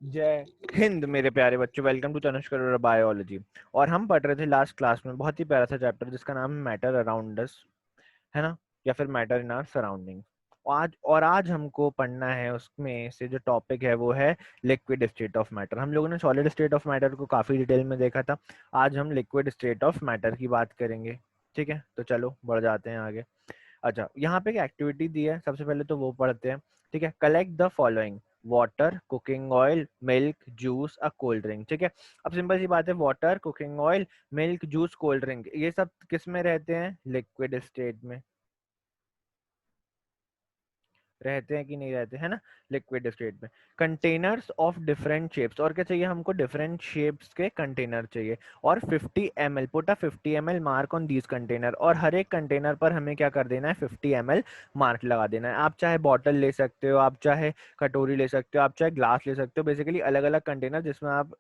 जय हिंद मेरे प्यारे बच्चों, वेलकम टू तनुष्क बायोलॉजी। और हम पढ़ रहे थे लास्ट क्लास में बहुत ही प्यारा सा चैप्टर जिसका नाम है मैटर अराउंड अस, है ना, या फिर मैटर इन आवर सराउंडिंग। आज हमको पढ़ना है, उसमें से जो टॉपिक है वो है लिक्विड स्टेट ऑफ मैटर। हम लोगों ने सॉलिड स्टेट ऑफ मैटर को काफी डिटेल में देखा था। आज हम लिक्विड स्टेट ऑफ मैटर की बात करेंगे। ठीक है, तो चलो बढ़ जाते हैं आगे। अच्छा, यहाँ पे एक एक्टिविटी दी है, सबसे पहले तो वो पढ़ते हैं। ठीक है, collect the following: water, cooking oil, milk, juice, a cold drink. ठीक है, अब सिंपल सी बात है, water, cooking oil, milk, juice, cold drink, ये सब किस में रहते हैं? लिक्विड स्टेट में रहते हैं कि नहीं रहते हैं ना, लिक्विड स्टेट में। कंटेनर्स ऑफ डिफरेंट शेप्स, और क्या चाहिए हमको? डिफरेंट शेप्स के कंटेनर चाहिए। और 50 ml, put a 50 ml mark on these container, और हर एक कंटेनर पर हमें क्या कर देना है? 50 ml मार्क लगा देना है। आप चाहे बॉटल ले सकते हो, आप चाहे कटोरी ले सकते हो, आप चाहे ग्लास ले सकते हो, बेसिकली अलग अलग कंटेनर जिसमें आप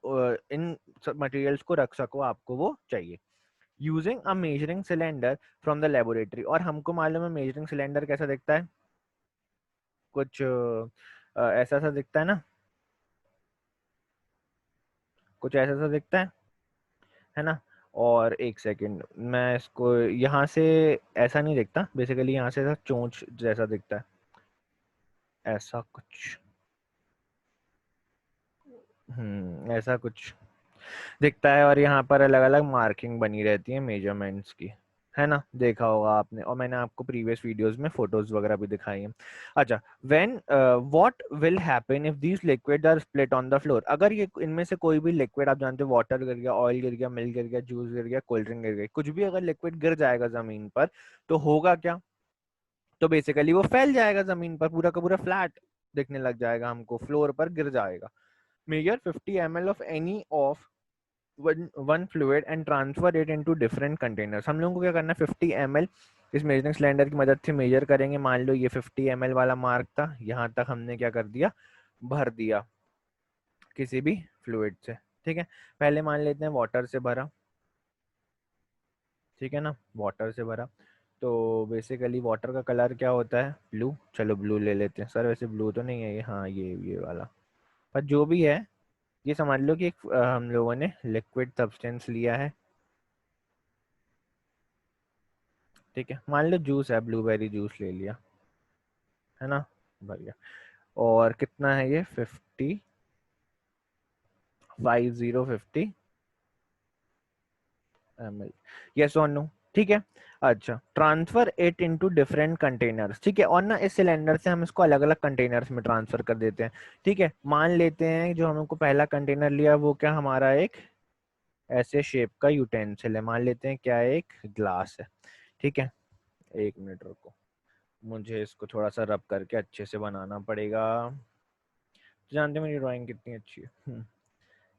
इन मटेरियल्स को रख सको, आपको वो चाहिए। Using a measuring cylinder from the laboratory, और हमको मालूम है मेजरिंग सिलेंडर कैसा दिखता है, कुछ ऐसा सा दिखता है ना, कुछ ऐसा सा दिखता है ना। और एक सेकंड, मैं इसको यहाँ से, ऐसा नहीं दिखता, बेसिकली यहाँ से ऐसा चोंच जैसा दिखता है, ऐसा कुछ। ऐसा कुछ दिखता है, और यहाँ पर अलग अलग मार्किंग बनी रहती है मेजरमेंट्स की, है ना, देखा होगा आपने, और मैंने आपको प्रीवियस वीडियोस में फोटोज वगैरह भी दिखाई हैं। अच्छा, when what will happen if these liquid are split on the floor, अगर ये इनमें से कोई भी लिक्विड, आप जानते हो वाटर गिर गया, ऑयल गिर गया, मिल्क गिर गया, जूस गिर गया, कोल्ड ड्रिंक गिर गई, कुछ भी अगर लिक्विड गिर जाएगा जमीन पर, तो होगा क्या? तो बेसिकली वो फैल जाएगा जमीन पर, पूरा का पूरा फ्लैट दिखने लग जाएगा, हमको फ्लोर पर गिर जाएगा। Measure 50 ml of any of one fluid and transfer it into different containers. हम लोगों को क्या करना है? 50 ml इस मेजरिंग सिलेंडर की मदद से मेजर करेंगे। मान लो ये 50 ml वाला मार्क था, यहाँ तक हमने क्या कर दिया? भर दिया किसी भी फ्लूइड से। ठीक है, पहले मान लेते हैं वाटर से भरा। ठीक है ना, वाटर से भरा, तो बेसिकली वाटर का कलर क्या होता है? ब्लू। चलो ब्लू ले लेते हैं। सर वैसे ब्लू तो नहीं है ये, हाँ ये वाला, पर जो भी है, ये समझ लो कि एक हम लोगों ने लिक्विड सब्सटेंस लिया है। ठीक है, मान लो जूस है, ब्लूबेरी जूस ले लिया, है ना, बढ़िया। और कितना है ये? 50 यस और नो? ठीक है। अच्छा, transfer it into different containers. ठीक है, और ना इस सिलेंडर से हम इसको अलग अलग कंटेनर्स में ट्रांसफर कर देते हैं। ठीक है, मान लेते हैं जो हमको पहला कंटेनर लिया वो क्या हमारा एक ऐसे शेप का यूटेंसिल है, मान लेते हैं क्या है? एक ग्लास है। ठीक है, एक मिनट रुको, मुझे इसको थोड़ा सा रब करके अच्छे से बनाना पड़ेगा। जानते हो मेरी ड्राइंग कितनी अच्छी है।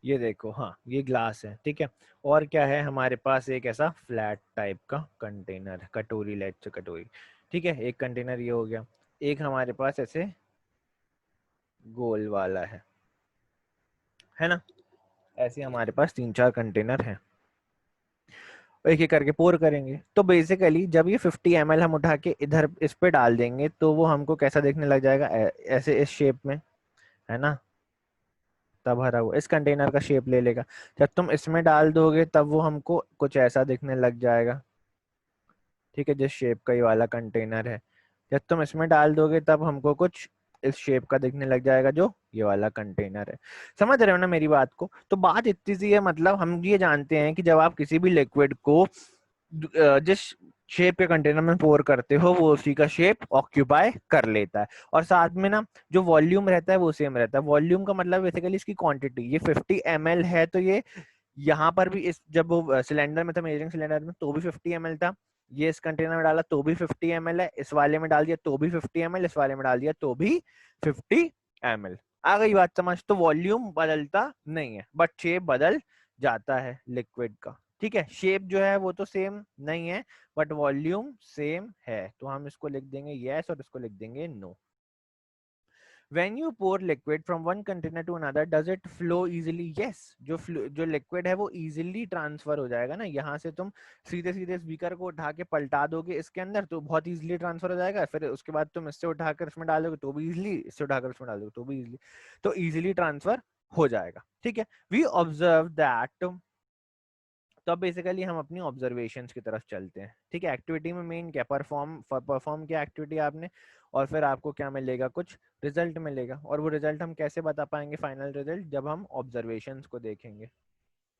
ये देखो, हाँ ये ग्लास है। ठीक है, और क्या है हमारे पास? एक ऐसा फ्लैट टाइप का कंटेनर है, कटोरी, लेट से कटोरी। ठीक है, एक कंटेनर ये हो गया। एक हमारे पास ऐसे गोल वाला है ना। ऐसे हमारे पास 3-4 कंटेनर हैं, एक एक करके पोर करेंगे। तो बेसिकली जब ये 50 ml हम उठा के इधर इस पे डाल देंगे, तो वो हमको कैसा देखने लग जाएगा? ऐसे इस शेप में, है ना, तब भरा हुआ इस कंटेनर का शेप ले लेगा। जब तुम इसमें डाल दोगे तब वो हमको कुछ ऐसा दिखने लग जाएगा। ठीक है, जिस शेप का ये वाला कंटेनर है, जब तुम इसमें डाल दोगे तब हमको कुछ इस शेप का दिखने लग जाएगा जो ये वाला कंटेनर है। समझ रहे हो ना मेरी बात को? तो बात इतनी सी है, मतलब हम ये जानते हैं कि जब आप किसी भी लिक्विड को जिस शेप के कंटेनर में पोर करते हो, वो उसी का शेप ऑक्यूपाई कर लेता है। और साथ में ना जो वॉल्यूम रहता है वो सेम रहता है। वॉल्यूम का मतलब बेसिकली इसकी क्वांटिटी, ये 50 ml है, तो ये यहाँ पर भी इस जब वो सिलेंडर में था, मेजरिंग सिलेंडर में, तो भी 50 ml था। ये इस कंटेनर में डाला तो भी 50 ml है, इस वाले में डाल दिया तो भी 50 ml, इस वाले में डाल दिया तो भी 50 ml। आ गई बात समझ? तो वॉल्यूम बदलता नहीं है, बट शेप बदल जाता है लिक्विड का। ठीक है, शेप जो है वो तो सेम नहीं है, बट वॉल्यूम सेम है। तो हम इसको लिख देंगे यस और इसको लिख देंगे no. when you pour liquid from one container to another does it flow easily? yes, जो लिक्विड है वो easily ट्रांसफर हो जाएगा ना। यहाँ से तुम सीधे सीधे स्पीकर को उठा के पलटा दोगे इसके अंदर तो बहुत easily ट्रांसफर हो जाएगा। फिर उसके बाद तुम इससे उठाकर इसमें डालोगे तो भी easily, इससे उठाकर इसमें डालोगे तो भी easily, तो easily ट्रांसफर हो जाएगा। ठीक है, वी ऑब्जर्व दैट। तो अब बेसिकली हम अपनी ऑब्जर्वेशंस की तरफ चलते हैं। ठीक है, एक्टिविटी में मेन क्या, परफॉर्म किया एक्टिविटी आपने, और फिर आपको क्या मिलेगा, कुछ रिजल्ट मिलेगा। और वो रिजल्ट हम कैसे बता पाएंगे फाइनल रिजल्ट, जब हम ऑब्जर्वेशंस को देखेंगे,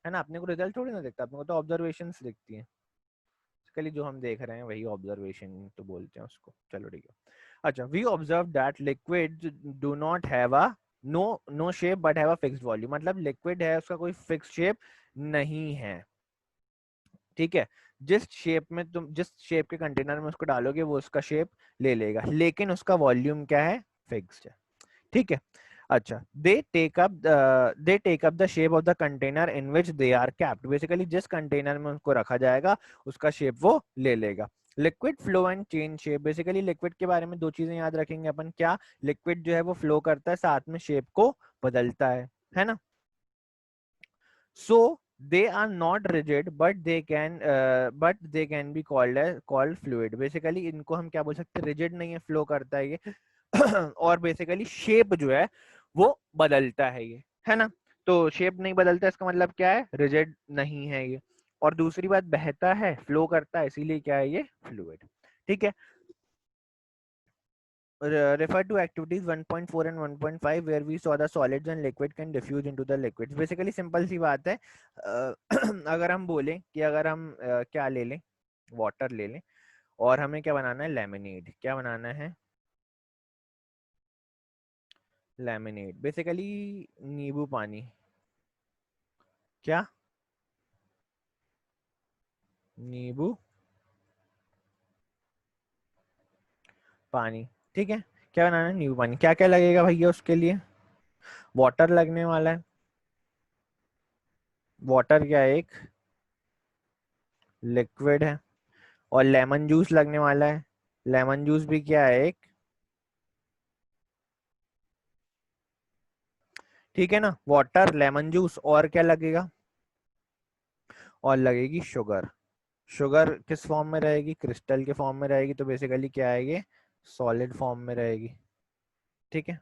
है ना। अपने को रिजल्ट थोड़ी ना दिखता, अपने को तो ऑब्जर्वेशंस दिखती है। बेसिकली जो हम देख रहे हैं वही ऑब्जर्वेशन तो बोलते हैं उसको। चलो ठीक है। अच्छा, we observe that liquid do not have a no shape but have a fixed volume. मतलब लिक्विड है, उसका कोई फिक्स शेप नहीं है। ठीक है, जिस शेप के कंटेनर में उसको डालोगे वो उसका शेप ले लेगा, लेकिन उसका वॉल्यूम क्या है, फिक्स्ड है। ठीक है। अच्छा, they take up the shape of the container in which they are kept. Basically जिस कंटेनर में उसको रखा जाएगा उसका शेप वो ले लेगा। Liquid flow and change shape. Basically liquid के बारे में दो चीजें याद रखेंगे अपन, क्या, लिक्विड जो है वो फ्लो करता है, साथ में शेप को बदलता है ना। So they are not rigid but they can be called fluid। Basically इनको हम क्या बोल सकते हैं, रिजिड नहीं है, फ्लो करता है ये और बेसिकली शेप जो है वो बदलता है ये, है ना। तो शेप नहीं बदलता, इसका मतलब क्या है, रिजिड नहीं है ये। और दूसरी बात, बहता है, फ्लो करता है, इसीलिए क्या है, ये फ्लूइड। ठीक है। Refer to activities 1.4 and 1.5 where we saw the solids and liquid can diffuse into the liquids। Basically simple सी बात है। अगर हम बोलें कि अगर हम क्या ले लें, वाटर ले लें, और हमें क्या बनाना है, लेमनेड। क्या बनाना है, लेमनेड। बेसिकली नींबू पानी। क्या, नींबू पानी। ठीक है, क्या बनाना है, नींबू पानी। क्या क्या लगेगा भैया उसके लिए, वाटर लगने वाला है। वाटर क्या है, एक लिक्विड है। और लेमन जूस लगने वाला है। लेमन जूस भी क्या है, एक, ठीक है ना। वाटर, लेमन जूस, और क्या लगेगा, और लगेगी शुगर। शुगर किस फॉर्म में रहेगी, क्रिस्टल के फॉर्म में रहेगी। तो बेसिकली क्या है, ये सॉलिड फॉर्म में रहेगी। ठीक है,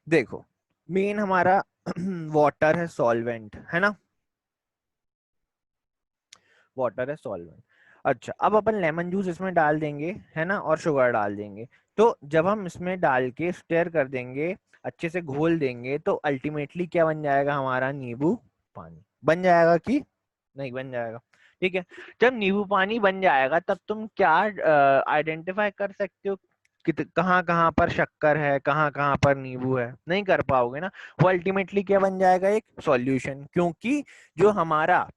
देखो मेन हमारा वाटर है, सॉल्वेंट है ना, वाटर है, सॉल्वेंट। अच्छा, अब अपन लेमन जूस इसमें डाल देंगे, है ना, और शुगर डाल देंगे। तो जब हम इसमें डाल के स्टेयर कर देंगे, अच्छे से घोल देंगे, तो अल्टीमेटली क्या बन जाएगा, हमारा नींबू पानी बन जाएगा कि नहीं बन जाएगा। ठीक है, जब नींबू पानी बन जाएगा तब तुम क्या आइडेंटिफाई कर सकते हो कि कहाँ कहाँ पर शक्कर है, कहाँ कहाँ पर नींबू है, नहीं कर पाओगे ना। वो अल्टीमेटली क्या बन जाएगा, एक सॉल्यूशन। क्योंकि जो हमारा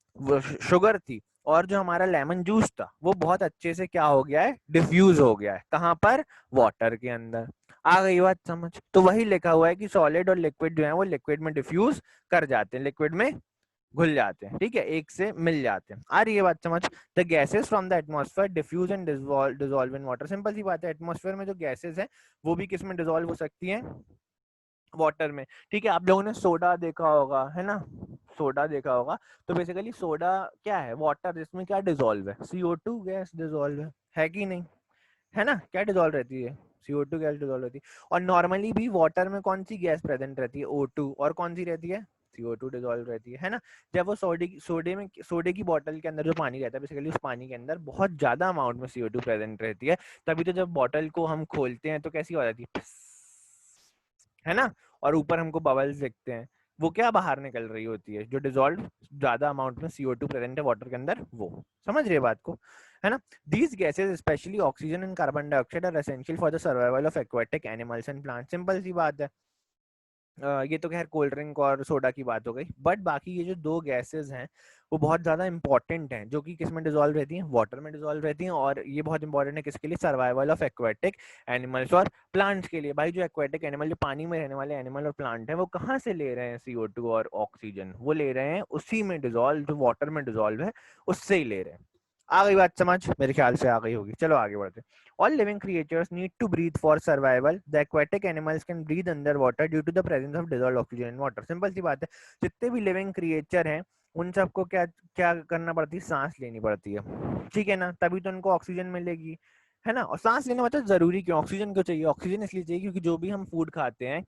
शुगर थी और जो हमारा लेमन जूस था वो बहुत अच्छे से क्या हो गया है, डिफ्यूज हो गया है, कहाँ पर, वाटर के अंदर। आ गई बात समझ। तो वही लिखा हुआ है कि सॉलिड और लिक्विड जो है वो लिक्विड में डिफ्यूज कर जाते हैं, लिक्विड में घुल जाते हैं। ठीक है, एक से मिल जाते हैं। आ रही है बात समझ। The gases from the atmosphere diffuse and dissolve in water. Simple सी बात है, एटमॉस्फेयर में जो गैसेस है वो भी किस में डिजोल्व हो सकती हैं, वाटर में। ठीक है, आप लोगों ने सोडा देखा होगा, है ना, सोडा देखा होगा। तो बेसिकली सोडा क्या है, वाटर, जिसमें क्या डिजोल्व है, CO2 गैस डिजोल्व है कि नहीं, है ना। क्या डिजोल्व रहती है, CO2 गैस डिजोल्व रहती है। और नॉर्मली भी वाटर में कौन सी गैस प्रेजेंट रहती है, O2। और कौन सी रहती है, CO2 डिजोल्व रहती है ना। जब वो सोडे की बोतल के अंदर जो पानी रहता है, बेसिकली उस पानी के अंदर बहुत ज्यादा अमाउंट में CO2 प्रेजेंट रहती है। तभी तो जब बोतल को हम खोलते हैं तो कैसी हो जाती है ना, और ऊपर हमको बबल्स दिखते हैं। वो क्या बाहर निकल रही होती है, जो डिजोल्व ज्यादा अमाउंट में CO2 प्रेजेंट है वाटर के अंदर, वो। समझ रहे बात को, है ना। These gases, especially oxygen and carbon dioxide, are essential for the survival of aquatic animals and plants। Simple सी बात है। ये तो खैर कोल्ड ड्रिंक और सोडा की बात हो गई, बट बाकी ये जो दो गैसेस हैं वो बहुत ज्यादा इंपॉर्टेंट हैं, जो कि किस में डिजोल्व रहती हैं, वाटर में डिजोल्व रहती हैं। और ये बहुत इंपॉर्टेंट है किसके लिए, सर्वाइवल ऑफ एक्वेटिक एनिमल्स और प्लांट्स के लिए। भाई जो एक्वेटिक एनिमल, जो पानी में रहने वाले एनिमल और प्लांट है, वो कहाँ से ले रहे हैं CO2 और ऑक्सीजन, वो ले रहे हैं उसी में डिजोल्व, जो वाटर में डिजोल्व है उससे ही ले रहे हैं। आ गई बात समझ, मेरे ख्याल से आ गई होगी। चलो आगे बढ़ते हैं। All living creatures need to breathe for survival. The aquatic animals can breathe underwater due to the presence of dissolved oxygen in water। Simple सी बात है, जितने भी लिविंग क्रिएचर हैं उन सबको क्या क्या करना पड़ती है, सांस लेनी पड़ती है। ठीक है ना, तभी तो उनको ऑक्सीजन मिलेगी, है ना। और सांस लेना मतलब जरूरी क्यों, ऑक्सीजन क्यों चाहिए, ऑक्सीजन इसलिए चाहिए क्योंकि जो भी हम फूड खाते हैं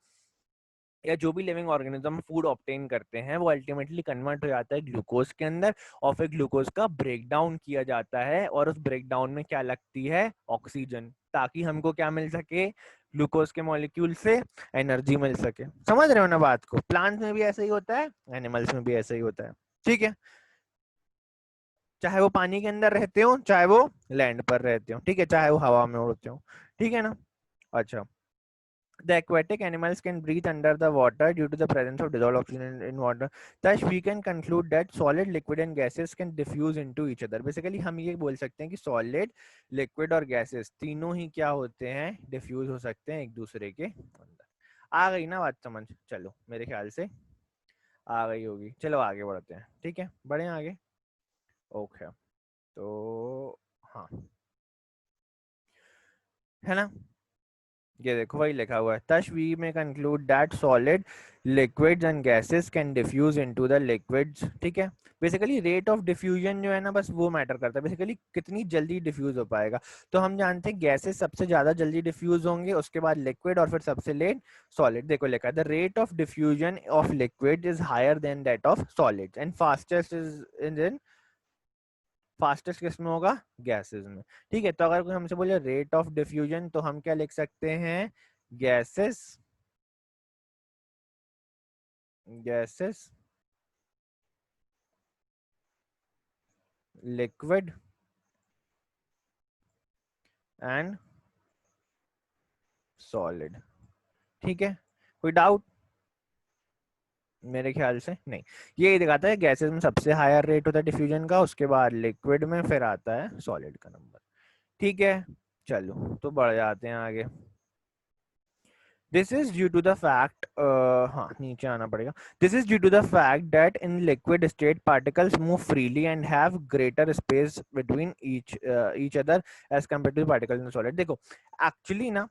या जो भी लिविंग ऑर्गेनिज्म फूड ऑब्टेन करते हैं वो अल्टीमेटली कन्वर्ट हो जाता है ग्लूकोज के अंदर, और फिर ग्लूकोज का ब्रेक डाउन किया जाता है, और उस ब्रेक डाउन में क्या लगती है, ऑक्सीजन, ताकि हमको क्या मिल सके, ग्लूकोज के मॉलिक्यूल से एनर्जी मिल सके। समझ रहे हो ना बात को? प्लांट्स में भी ऐसा ही होता है, एनिमल्स में भी ऐसा ही होता है, ठीक है, चाहे वो पानी के अंदर रहते हो, चाहे वो लैंड पर रहते हो, ठीक है, चाहे वो हवा में उड़ते हो, ठीक है ना। अच्छा, the aquatic animals can breathe under the water due to the presence of dissolved oxygen in water. Thus, we can conclude that solid, liquid, and gases can diffuse into each other. Basically, हम ये बोल सकते हैं कि solid, liquid और gases तीनों ही क्या होते हैं, diffuse हो सकते हैं एक दूसरे के अंदर। आ गई ना बात समझ? चलो, मेरे ख्याल से आ गई होगी। चलो आगे बढ़ते हैं, ठीक है, बढ़े आगे। ओके, तो हाँ, है ना, ये देखो वही लिखा हुआ है, thus we may conclude that solid, liquids and gases can diffuse into the liquids, ठीक है। बेसिकली रेट ऑफ डिफ्यूजन जो है ना, बस वो मैटर करता है, बेसिकली कितनी जल्दी डिफ्यूज हो पाएगा। तो हम जानते हैं गैसेस सबसे ज्यादा जल्दी डिफ्यूज होंगे, उसके बाद लिक्विड, और फिर सबसे लेट सॉलिड। देखो लिखा है, the rate of diffusion of liquid is higher than that of solid and fastest is in fastest किस में होगा, गैसेस में, ठीक है। तो अगर कोई हमसे बोले रेट ऑफ डिफ्यूजन, तो हम क्या लिख सकते हैं, gases, gases, liquid and solid, ठीक है। कोई डाउट? मेरे ख्याल से नहीं। ये दिखाता है गैसेस में सबसे हायर रेट होता है डिफ्यूजन का, उसके बाद लिक्विड में, फिर आता है सॉलिड का नंबर, ठीक है। चलो तो बढ़ जाते हैं आगे। This is due to the fact, हाँ नीचे आना पड़ेगा। This is due to the fact that in liquid state particles move freely and have greater space between each other as compared to particles in solid। देखो actually ना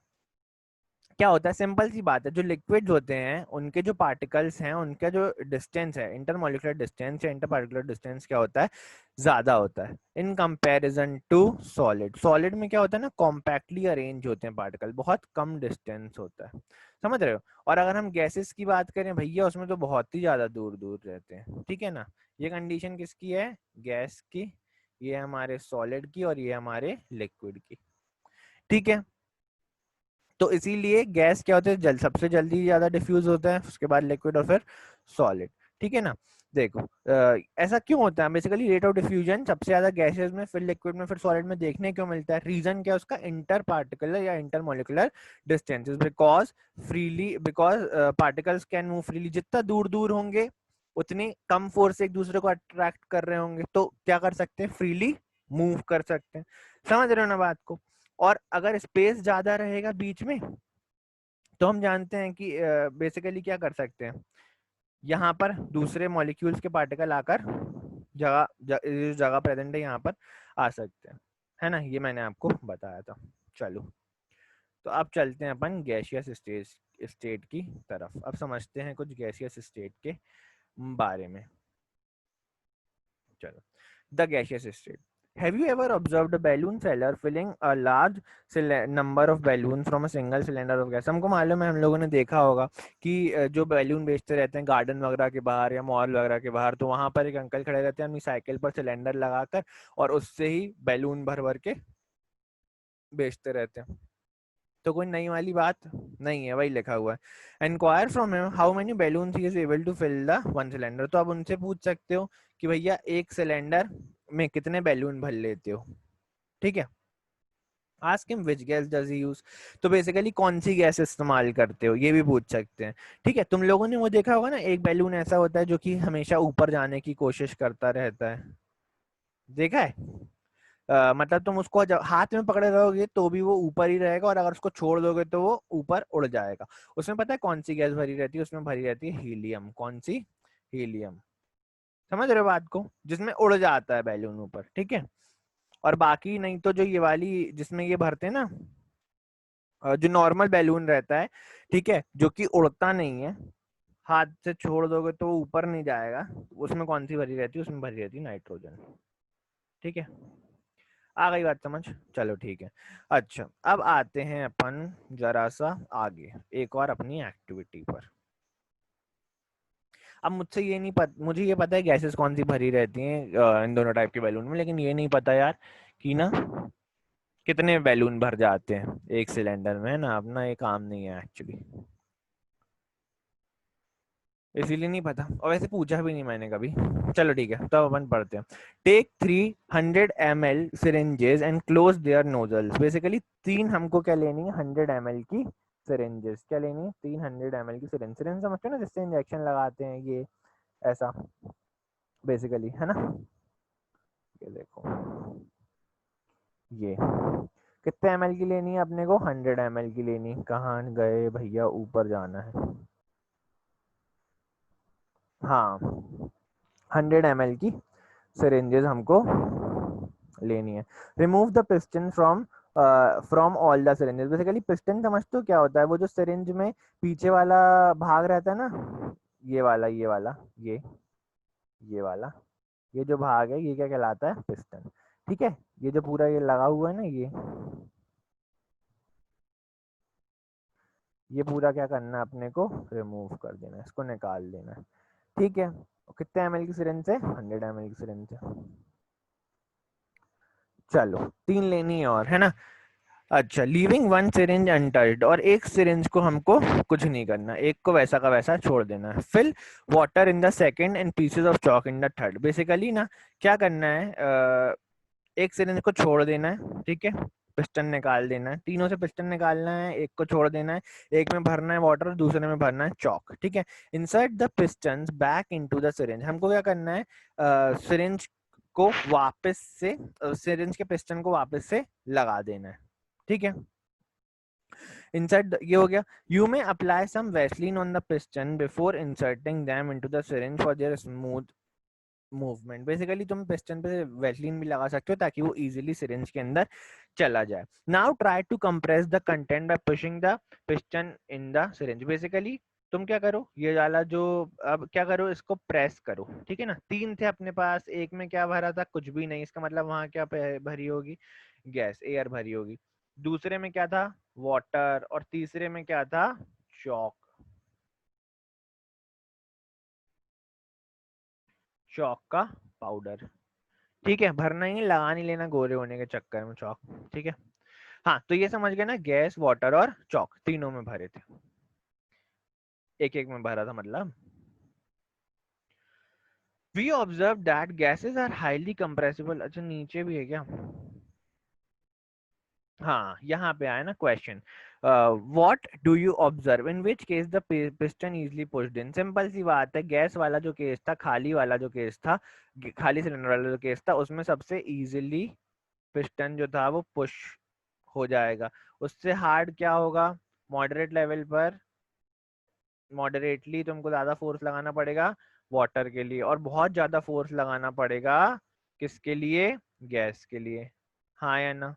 क्या होता है, simple सी बात है, जो लिक्विड्स होते हैं उनके जो पार्टिकल्स हैं, उनका जो डिस्टेंस है, इंटरमोलिकुलर डिस्टेंस या इंटरपार्टिकुलर डिस्टेंस क्या होता है, ज्यादा होता है in comparison to solid. Solid में क्या होता है ना, कॉम्पैक्टली अरेंज होते हैं पार्टिकल, बहुत कम डिस्टेंस होता है, समझ रहे हो। और अगर हम गैसेस की बात करें भैया, उसमें तो बहुत ही ज्यादा दूर दूर रहते हैं, ठीक है ना। ये कंडीशन किसकी है, गैस की, ये हमारे सॉलिड की, और ये हमारे लिक्विड की, ठीक है। तो इसीलिए गैस क्या होता है, सबसे जल्दी ज्यादा डिफ्यूज होता है, उसके बाद लिक्विड और फिर सॉलिड, ठीक है ना। देखो ऐसा क्यों होता है, बेसिकली रेट ऑफ डिफ्यूजन सबसे ज्यादा गैसेस में, फिर लिक्विड में, फिर सॉलिड में देखने क्यों मिलता है, रीजन क्या है उसका, इंटर पार्टिकुलर या inter molecular distances, because particles can move freely, जितना दूर दूर होंगे उतनी कम फोर्स एक दूसरे को अट्रैक्ट कर रहे होंगे, तो क्या कर सकते हैं, फ्रीली मूव कर सकते हैं। समझ रहे हो ना बात को। और अगर स्पेस ज्यादा रहेगा बीच में, तो हम जानते हैं कि बेसिकली क्या कर सकते हैं, यहाँ पर दूसरे मॉलिक्यूल्स के पार्टिकल आकर जगह प्रेजेंट है यहाँ पर आ सकते हैं, है ना, ये मैंने आपको बताया था। चलो तो अब चलते हैं अपन गैसियस स्टेट की तरफ, अब समझते हैं कुछ गैसियस स्टेट के बारे में। चलो, the gaseous state. Have you ever observed a balloon seller filling a large number of balloons from a single cylinder of gas? हमको मालूम है, हम लोगों ने देखा होगा कि जो बैलून बेचते रहते हैं गार्डन वगैरह के बाहर या मॉल वगैरह के बाहर, तो वहां पर एक अंकल खड़े रहते हैं अपनी साइकिल पर सिलेंडर लगाकर, और उससे ही बैलून भर भर के बेचते रहते हैं। तो कोई नई वाली बात नहीं है, वही लिखा हुआ है। Inquire from him how many balloon he is able to fill the one cylinder. तो आप उनसे पूछ सकते हो कि भैया एक सिलेंडर में कितने बैलून भर लेते हो, ठीक है। Ask him which gas does he use. तो बेसिकली कौन सी गैस इस्तेमाल करते हो, ये भी पूछ सकते हैं, ठीक है। तुम लोगों ने वो देखा होगा ना, एक बैलून ऐसा होता है जो कि हमेशा ऊपर जाने की कोशिश करता रहता है, देखा है। मतलब तुम उसको जब हाथ में पकड़े रहोगे तो भी वो ऊपर ही रहेगा, और अगर उसको छोड़ दोगे तो वो ऊपर उड़ जाएगा। उसमें पता है कौन सी गैस भरी रहती है, उसमें भरी रहती है हीलियम। कौन सी, हीलियम। समझ रहे हो बात को, जिसमें उड़ जाता है बैलून ऊपर, ठीक है। और बाकी नहीं तो जो ये वाली जिसमें ये भरते हैं ना, जो नॉर्मल बैलून रहता है, ठीक है, जो कि उड़ता नहीं है, हाथ से छोड़ दोगे तो वो ऊपर नहीं जाएगा, उसमें कौन सी भरी रहती है, उसमें भरी रहती है नाइट्रोजन, ठीक है। आ गई बात समझ? चलो ठीक है। अच्छा, अब आते हैं अपन जरा सा आगे एक और अपनी एक्टिविटी पर। अब मुझसे ये नहीं पता, मुझे ये पता है गैसेस कौन सी भरी रहती हैं इन दोनों टाइप के बैलून में, लेकिन ये नहीं पता यार कि ना कितने बैलून भर जाते हैं एक सिलेंडर में, है ना। अपना ये काम नहीं है एक्चुअली, इसीलिए नहीं पता, और वैसे पूछा भी नहीं मैंने कभी। चलो ठीक है, तब अपन पढ़ते हैं। Take 300 ml syringes and close their nozzles. Basically तीन हमको क्या लेनी है, 100 ml की सिरिंजेस। क्या लेनी है, 300 ml की सिरिंज। सिरिंज समझते हो ना, जिससे इंजेक्शन लगाते हैं, ये ऐसा बेसिकली, है ना। ये देखो, ये कितने ml की लेनी है अपने को, 100 ml की लेनी। कहाँ गए भैया, ऊपर जाना है। हाँ, 100 ml की सिरिंजेस हमको लेनी है। Remove the piston from all the syringes. Basically piston समझते हो क्या होता है, वो जो सिरिंज में पीछे वाला भाग रहता है ना, ये वाला, ये वाला, ये जो भाग है, ये क्या कहलाता है, पिस्टन। ठीक है, ये जो पूरा ये लगा हुआ है ना, ये पूरा क्या करना है अपने को, रिमूव कर देना है, इसको निकाल देना है। ठीक है, कितने ml की सिरिंज है, 100 ml की सिरिंज है। चलो 3 लेनी है और, है ना। अच्छा, लीविंग वन सिरिंज अनटच्ड, और एक सिरिंज को हमको कुछ नहीं करना, एक को वैसा का वैसा छोड़ देना है। Fill water in the second and pieces of chalk in the third. Basically ना क्या करना है, एक सिरिंज को छोड़ देना है, ठीक है, पिस्टन निकाल देना है, तीनों से पिस्टन निकालना है, एक को छोड़ देना है, एक में भरना है वाटर, दूसरे में भरना है चॉक। ठीक है, insert the pistons back into the syringe. हमको क्या करना है, सिरिंज को वापस से, सिरिंज के पिस्टन को वापस से लगा देना है। ठीक है, insert ये हो गया। You may apply some Vaseline on the piston before inserting them into the syringe for their smooth movement. Basically तुम पिस्टन पे वेसलिन भी लगा सकते हो ताकि वो इजीली सिरिंज के अंदर चला जाए। Now try to compress the content by pushing the piston in the syringe. Basically तुम क्या करो, ये वाला जो, अब क्या करो, इसको प्रेस करो। ठीक है ना, 3 थे अपने पास, एक में क्या भरा था, कुछ भी नहीं, इसका मतलब वहां क्या भरी होगी, गैस, एयर भरी होगी। दूसरे में क्या था, वाटर, और तीसरे में क्या था, चॉक, चॉक का पाउडर। ठीक है, भरना ही, लगा नहीं लेना गोरे होने के चक्कर में चौक। ठीक है, हाँ, तो ये समझ गए ना, गैस, वाटर और चौक तीनों में भरे थे, एक एक में भरा था मतलब। We observe that gases are highly compressible. अच्छा, नीचे भी है क्या, हाँ, यहाँ पे आया ना question, what do you observe in which case the piston easily pushed in. Simple सी बात है, गैस वाला जो केस था, खाली वाला जो केस था, खाली सिलेंडर वाला जो केस था, उसमें सबसे इजिली पिस्टन जो था वो पुश हो जाएगा। उससे हार्ड क्या होगा, मॉडरेट लेवल पर, मॉडरेटली तुमको ज्यादा फोर्स लगाना पड़ेगा वाटर के लिए, और बहुत ज्यादा फोर्स लगाना पड़ेगा किसके लिए, गैस के लिए। हाँ या ना,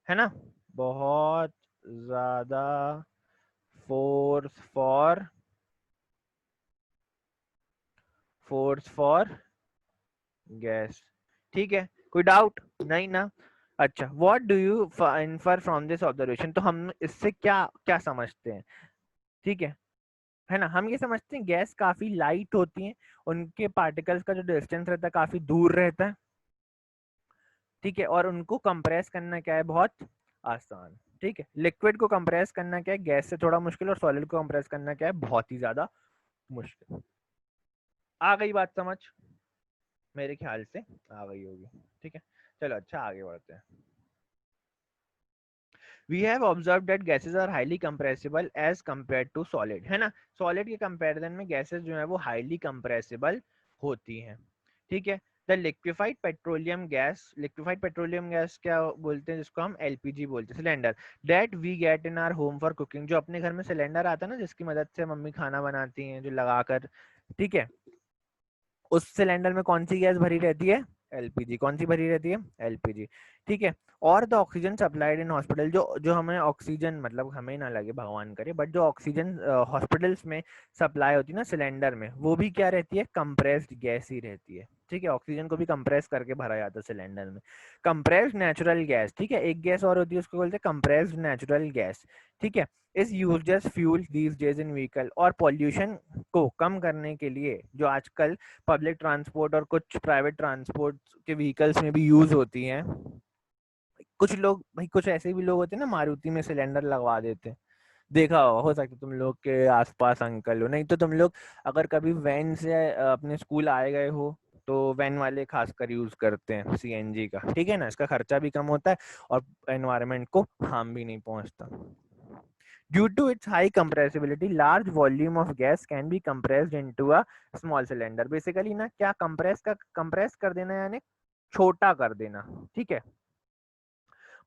है ना, बहुत ज्यादा फोर्स फॉर गैस। ठीक है, कोई डाउट नहीं ना। अच्छा, what do you infer from this observation. तो हम इससे क्या क्या समझते हैं, ठीक है ना। हम ये समझते हैं गैस काफी लाइट होती हैं, उनके पार्टिकल्स का जो डिस्टेंस रहता है काफी दूर रहता है। ठीक है, और उनको कंप्रेस करना क्या है, बहुत आसान। ठीक है, लिक्विड को कंप्रेस करना क्या है, गैस से थोड़ा मुश्किल, और सॉलिड को कंप्रेस करना क्या है, बहुत ही ज्यादा मुश्किल। आ गई बात समझ, मेरे ख्याल से आ गई होगी। ठीक है, चलो अच्छा, आगे बढ़ते हैं। We have observed that gases are highly compressible as compared to solid, है ना। सॉलिड के कंपैरिजन में गैसेस जो है वो हाईली कंप्रेसिबल होती हैं। ठीक है, द लिक्विफाइड पेट्रोलियम गैस क्या बोलते हैं, जिसको हम एलपीजी बोलते हैं, cylinder, that we get in our home for cooking. जो अपने घर में सिलेंडर आता है ना, जिसकी मदद से मम्मी खाना बनाती हैं, जो लगाकर, ठीक है, उस सिलेंडर में कौन सी गैस भरी रहती है, एलपीजी। कौन सी भरी रहती है, एलपीजी। ठीक है, और the oxygen supplied in hospital, जो जो हमें ऑक्सीजन, मतलब हमें ना लगे भगवान करे, बट जो ऑक्सीजन हॉस्पिटल्स में सप्लाई होती है ना सिलेंडर में, वो भी क्या रहती है, कंप्रेस्ड गैस ही रहती है। ठीक है, ऑक्सीजन को भी कंप्रेस करके भरा जाता है सिलेंडर में। कंप्रेस्ड नेचुरल गैस, ठीक है, एक गैस और होती है, उसको बोलते हैं कंप्रेस्ड नेचुरल गैस। ठीक है, is used as fuel these days in vehicle, और पॉल्यूशन को कम करने के लिए जो आजकल पब्लिक ट्रांसपोर्ट और कुछ प्राइवेट ट्रांसपोर्ट के व्हीकल्स में भी यूज होती हैं, कुछ लोग भाई, कुछ ऐसे भी लोग होते हैं ना, मारुति में सिलेंडर लगवा देते हैं। देखा हो सकता है तुम लोग के आसपास अंकल हो, नहीं तो तुम लोग अगर कभी वैन से अपने स्कूल आए गए हो तो वैन वाले खासकर यूज करते हैं सीएनजी का, ठीक है ना। इसका खर्चा भी कम होता है और एनवायरनमेंट को हार्म भी नहीं पहुंचता। Due to its high compressibility large volume of gas can be compressed into a small cylinder. Basically ना क्या कंप्रेस कर देना यानी छोटा कर देना, ठीक है,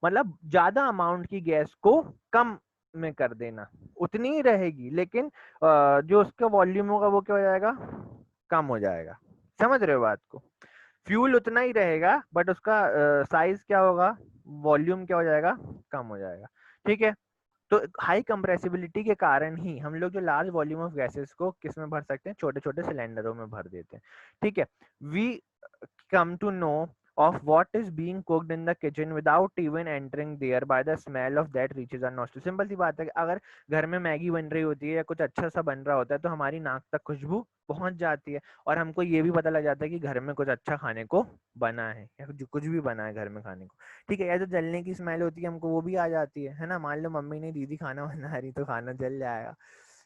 मतलब ज्यादा अमाउंट की गैस को कम में कर देना। उतनी ही रहेगी लेकिन जो उसका वॉल्यूम होगा वो क्या हो जाएगा, कम हो जाएगा। समझ रहे हो बात को? फ्यूल उतना ही रहेगा बट उसका साइज क्या होगा, वॉल्यूम क्या हो जाएगा, कम हो जाएगा, ठीक है। तो हाई कंप्रेसिबिलिटी के कारण ही हम लोग जो लार्ज वॉल्यूम ऑफ गैसेस को किस में भर सकते हैं, छोटे छोटे सिलेंडरों में भर देते हैं, ठीक है। We come to know of what is being cooked in the kitchen without even entering there by the smell of that reaches our nostrils। Simple सी बात है कि अगर घर में मैगी बन रही होती है या कुछ अच्छा सा बन रहा होता है तो हमारी नाक तक खुशबू पहुंच जाती है और हमको ये भी पता लग जाता है कि घर में कुछ अच्छा खाने को बना है या कुछ भी बना है घर में खाने को, ठीक है। या जो जलने की स्मेल होती है हमको वो भी आ जाती है ना। मान लो मम्मी ने दीदी खाना बना रही तो खाना जल जाएगा,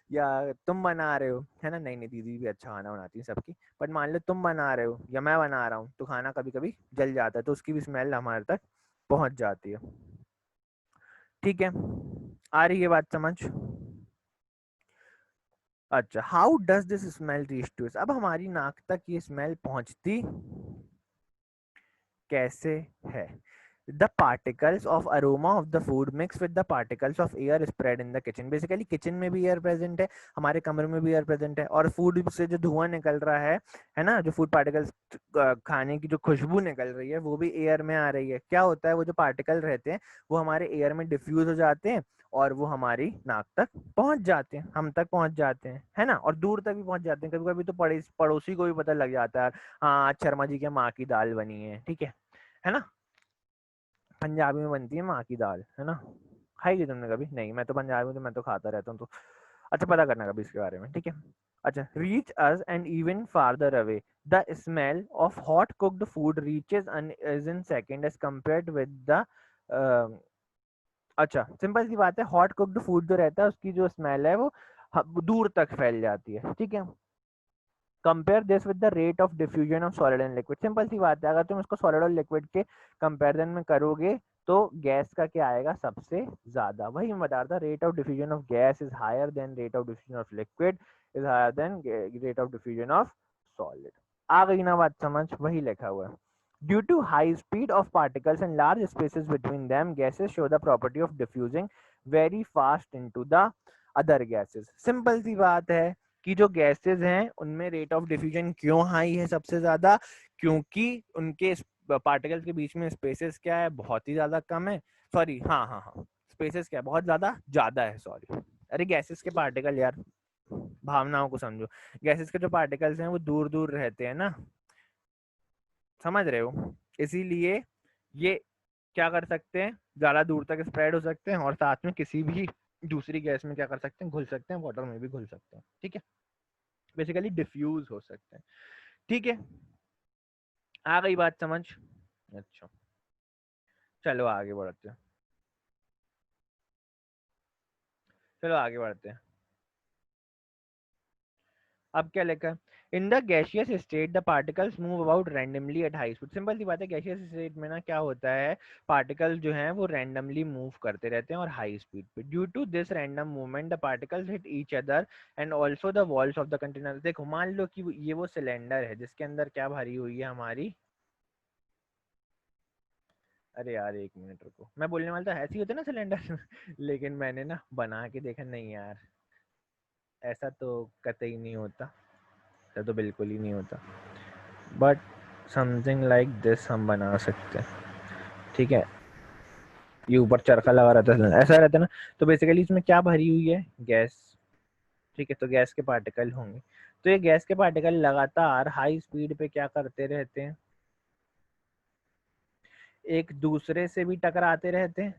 या तुम बना रहे हो, है ना, नहीं नहीं दीदी भी अच्छा खाना बनाती है सबकी, बट मान लो तुम बना रहे हो या मैं बना रहा हूँ तो खाना कभी कभी जल जाता है तो उसकी भी स्मेल हमारे तक पहुंच जाती है, ठीक है। आ रही है बात समझ? अच्छा, how does this smell reach to us? अब हमारी नाक तक ये स्मेल पहुंचती कैसे है? The particles of aroma of the food mix with the particles of air spread in the kitchen। Basically kitchen में भी एयर प्रेजेंट है, हमारे कमरे में भी एयर प्रेजेंट है, और फूड से जो धुआं निकल रहा है ना, जो फूड पार्टिकल्स, खाने की जो खुशबू निकल रही है वो भी एयर में आ रही है। क्या होता है, वो जो पार्टिकल रहते हैं वो हमारे एयर में डिफ्यूज हो जाते हैं और वो हमारी नाक तक पहुंच जाते हैं, हम तक पहुंच जाते हैं, है ना, और दूर तक भी पहुंच जाते हैं। कभी कभी तो पड़ोसी को भी पता लग जाता है, हाँ आज शर्मा जी के माँ की दाल बनी है, ठीक है ना। पंजाबी में बनती है माँ की दाल, है ना। खाई थी तुमने कभी? नहीं, मैं तो पंजाबी हूँ तो मैं तो खाता रहता हूँ तो। अच्छा, पता करना कभी इसके बारे में, ठीक है। अच्छा, reach us and even farther away the smell of hot cooked food reaches is in second as compared with the अच्छा, सिंपल सी बात है, हॉट कुक्ड फूड जो रहता है उसकी जो स्मेल है वो दूर तक फैल जाती है, ठीक है। Compare this with the rate of diffusion of solid and liquid. Simple सी बात है, अगर तुम इसको सॉलिड और लिक्विड के कंपैरिजन में करोगे तो गैस का क्या आएगा, सबसे ज्यादा। वही मैं बता रहा था, rate of diffusion of gas is higher than rate of diffusion of liquid is higher than rate of diffusion of solid. आ गई ना बात समझ? वही लिखा हुआ है। Due to high speed of particles and large spaces between them, gases show the property of diffusing very fast into the other gases। Simple सी बात है कि जो गैसेस हैं उनमें रेट ऑफ डिफ्यूजन क्यों हाई है सबसे ज्यादा, क्योंकि उनके पार्टिकल्स के बीच में स्पेसेस क्या है, बहुत ही ज्यादा कम है। सॉरी, हाँ हाँ हाँ, स्पेसेस क्या है, बहुत ज्यादा ज्यादा है, सॉरी। अरे गैसेस के पार्टिकल यार, भावनाओं को समझो। गैसेस के जो पार्टिकल्स हैं वो दूर दूर रहते हैं ना, समझ रहे हो, इसीलिए ये क्या कर सकते हैं, ज्यादा दूर तक स्प्रेड हो सकते हैं और साथ में किसी भी दूसरी गैस में क्या कर सकते हैं, घुल सकते हैं, वाटर में भी घुल सकते हैं, ठीक है। बेसिकली डिफ्यूज हो सकते हैं, ठीक है। आ गई बात समझ? अच्छा, चलो आगे बढ़ते हैं, चलो आगे बढ़ते हैं। अब क्या लिखा है, in the gaseous state the particles move about randomly at high speed. Simple सी बात है, गैशियस स्टेट में ना क्या होता है, पार्टिकल जो हैं वो रैंडमली मूव करते रहते हैं और हाई स्पीड पे। Due to this random movement the particles hit each other and also the walls of the container. देखो मान लो कि ये वो सिलेंडर है जिसके अंदर क्या भरी हुई है हमारी, अरे यार एक मिनट रुको, मैं बोलने वाला था ऐसे ही होता है ना सिलेंडर लेकिन मैंने ना बना के देखा, नहीं यार ऐसा तो कतई नहीं होता, ऐसा तो बिल्कुल ही नहीं होता, बट समथिंग लाइक दिस हम बना सकते हैं, ठीक है। ये ऊपर चरखा लगा रहता है, ऐसा रहता है ना। तो बेसिकली इसमें क्या भरी हुई है, गैस, ठीक है, तो गैस के पार्टिकल होंगे। तो ये गैस के पार्टिकल लगातार हाई स्पीड पे क्या करते रहते हैं, एक दूसरे से भी टकराते रहते हैं,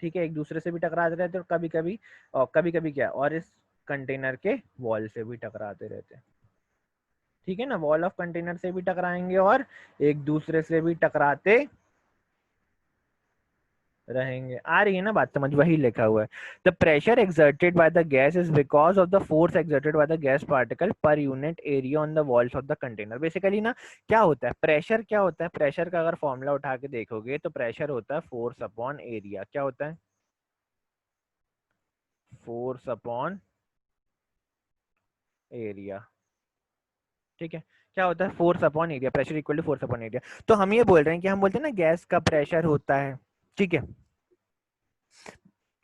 ठीक है, एक दूसरे से भी टकराते रहते हैं और कभी कभी क्या, और इस कंटेनर के वॉल से भी टकराते रहते हैं, ठीक है ना, वॉल ऑफ कंटेनर से भी टकराएंगे और एक दूसरे से भी टकराते रहेंगे। आ रही है ना बात समझ, वही लिखा हुआ है। The pressure exerted by the gas is because of the force exerted by the gas particle per unit area on the walls of the container. Basically ना क्या होता है प्रेशर, क्या होता है प्रेशर का अगर फॉर्मूला उठा के देखोगे तो प्रेशर होता है फोर्स अपॉन एरिया। क्या होता है? फोर्स अपॉन एरिया, ठीक है। क्या होता है? Force upon area, pressure equal to force upon area. तो हम ये बोल रहे हैं कि हम बोलते हैं ना गैस का प्रेशर होता है, ठीक है,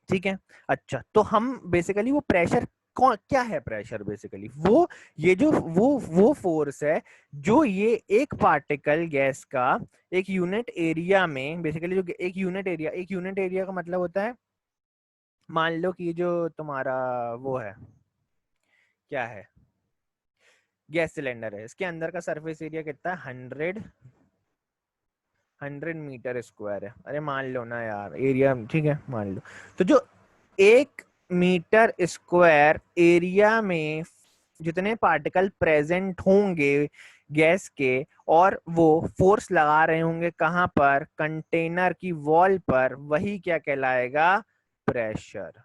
ठीक है। अच्छा, तो हम बेसिकली वो प्रेशर कौन क्या है? प्रेशर बेसिकली वो ये जो वो फोर्स है जो ये एक पार्टिकल गैस का एक यूनिट एरिया में, बेसिकली जो एक यूनिट एरिया का मतलब होता है, मान लो कि जो तुम्हारा वो है, क्या है, गैस सिलेंडर है, इसके अंदर का सरफेस एरिया कितना है? 100 मीटर स्क्वायर है। अरे मान लो ना यार एरिया, ठीक है मान लो। तो जो 1 मीटर स्क्वायर एरिया में जितने पार्टिकल प्रेजेंट होंगे गैस के, और वो फोर्स लगा रहे होंगे कहाँ पर? कंटेनर की वॉल पर, वही क्या कहलाएगा? प्रेशर।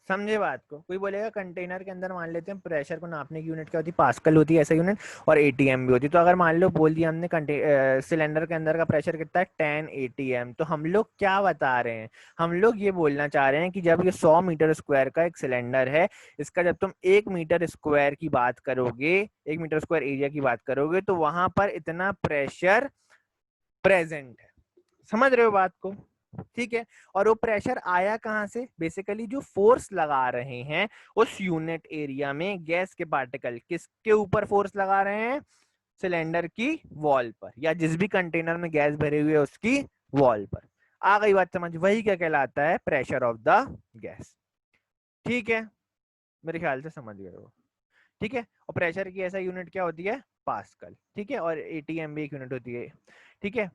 समझे बात को? कोई बोलेगा कंटेनर के अंदर मान लेते हैं प्रेशर को नापने की यूनिट क्या होती है? पास्कल होती है ऐसा यूनिट, और एटीएम भी होती है। तो अगर मान लो बोल दिया हमने सिलेंडर के अंदर का प्रेशर कितना है? 10 ATM। तो हम लोग क्या बता रहे हैं? हम लोग ये बोलना चाह रहे हैं कि जब ये 100 मीटर स्क्वायर का एक सिलेंडर है, इसका जब तुम 1 मीटर स्क्वायर की बात करोगे, 1 मीटर स्क्वायर एरिया की बात करोगे, तो वहां पर इतना प्रेशर प्रेजेंट है। समझ रहे हो बात को? ठीक है। और वो प्रेशर आया कहां से? बेसिकली जो फोर्स लगा रहे हैं उस यूनिट एरिया में गैस के पार्टिकल किसके ऊपर फोर्स लगा रहे हैं? सिलेंडर की वॉल पर, या जिस भी कंटेनर में गैस भरे हुए है उसकी वॉल पर। आ गई बात समझ? वही क्या कहलाता है? Pressure of the gas. ठीक है, मेरे ख्याल से समझ गए हो। ठीक है। और प्रेशर की ऐसा यूनिट क्या होती है? पास्कल। ठीक है। और एटीएम भी एक यूनिट होती है। ठीक है।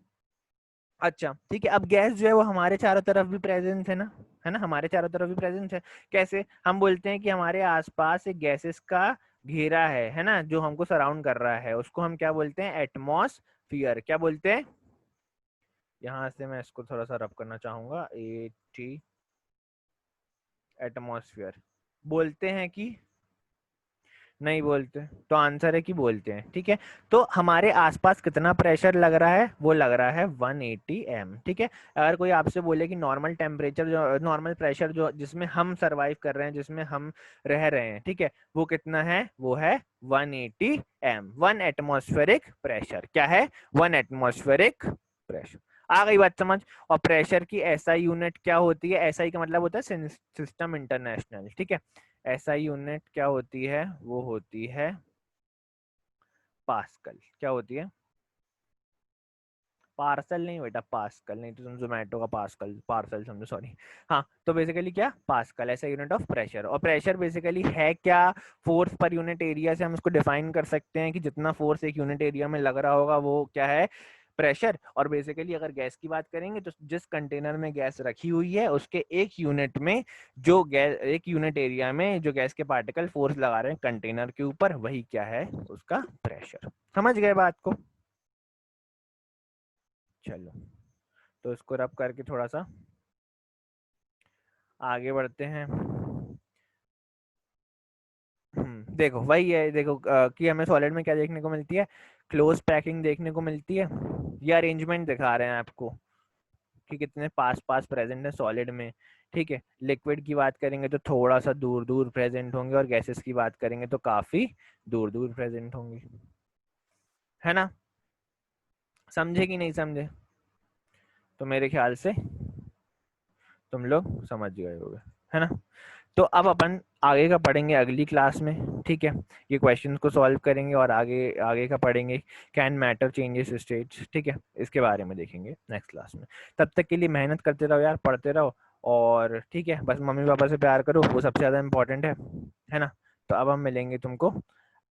अच्छा, ठीक है। अब गैस जो है वो हमारे चारों तरफ भी प्रेजेंस है ना, हमारे चारों तरफ भी प्रेजेंस है। कैसे? हम बोलते हैं कि हमारे आसपास एक गैसेस का घेरा है ना, जो हमको सराउंड कर रहा है, उसको हम क्या बोलते हैं? एटमॉस्फियर। क्या बोलते हैं? यहाँ से मैं इसको थोड़ा सा रब करना चाहूंगा, 80 एटमॉस्फियर बोलते हैं कि नहीं बोलते? तो आंसर है कि बोलते हैं। ठीक है। तो हमारे आसपास कितना प्रेशर लग रहा है? वो लग रहा है 180 m। ठीक है। अगर कोई आपसे बोले कि नॉर्मल टेम्परेचर जो नॉर्मल प्रेशर जो जिसमें हम सरवाइव कर रहे हैं, जिसमें हम रह रहे हैं, ठीक है, वो कितना है? वो है 180 m, 1 एटमॉस्फेरिक प्रेशर। क्या है? 1 एटमॉस्फेरिक प्रेशर। आ गई बात समझ? और प्रेशर की एसआई यूनिट क्या होती है? एसआई का मतलब होता है सिस्टम इंटरनेशनल। ठीक है। एसआई यूनिट क्या होती है? वो होती है पास्कल। क्या होती है? पार्सल नहीं बेटा, पास्कल। नहीं तो तुम जोमेटो का पास्कल पार्सल समझो, सॉरी। हाँ, तो बेसिकली क्या? पास्कल ऐसा यूनिट ऑफ प्रेशर। और प्रेशर बेसिकली है क्या? फोर्स पर यूनिट एरिया से हम इसको डिफाइन कर सकते हैं कि जितना फोर्स एक यूनिट एरिया में लग रहा होगा वो क्या है? प्रेशर। और बेसिकली अगर गैस की बात करेंगे तो जिस कंटेनर में गैस रखी हुई है उसके एक यूनिट में जो गैस, एक यूनिट एरिया में जो गैस के पार्टिकल फोर्स लगा रहे हैं कंटेनर के ऊपर, वही क्या है? उसका प्रेशर। समझ गए बात को? चलो, तो इसको रब करके थोड़ा सा आगे बढ़ते हैं। देखो वही है, देखो कि हमें सॉलिड में क्या देखने को मिलती है? क्लोज पैकिंग देखने को मिलती है। ये अरेंजमेंट दिखा रहे हैं आपको कि कितने पास पास प्रेजेंट है सॉलिड में। ठीक है। लिक्विड की बात करेंगे तो थोड़ा सा दूर दूर प्रेजेंट होंगे, और गैसेस की बात करेंगे तो काफी दूर दूर प्रेजेंट होंगे, है ना? समझे कि नहीं समझे? तो मेरे ख्याल से तुम लोग समझ गए होगे, है ना? तो अब अपन आगे का पढ़ेंगे अगली क्लास में। ठीक है। ये क्वेश्चंस को सॉल्व करेंगे और आगे आगे का पढ़ेंगे। कैन मैटर चेंजेस स्टेट्स, ठीक है, इसके बारे में देखेंगे नेक्स्ट क्लास में। तब तक के लिए मेहनत करते रहो यार, पढ़ते रहो। और ठीक है, बस मम्मी पापा से प्यार करो, वो सबसे ज़्यादा इम्पोर्टेंट है ना? तो अब हम मिलेंगे तुमको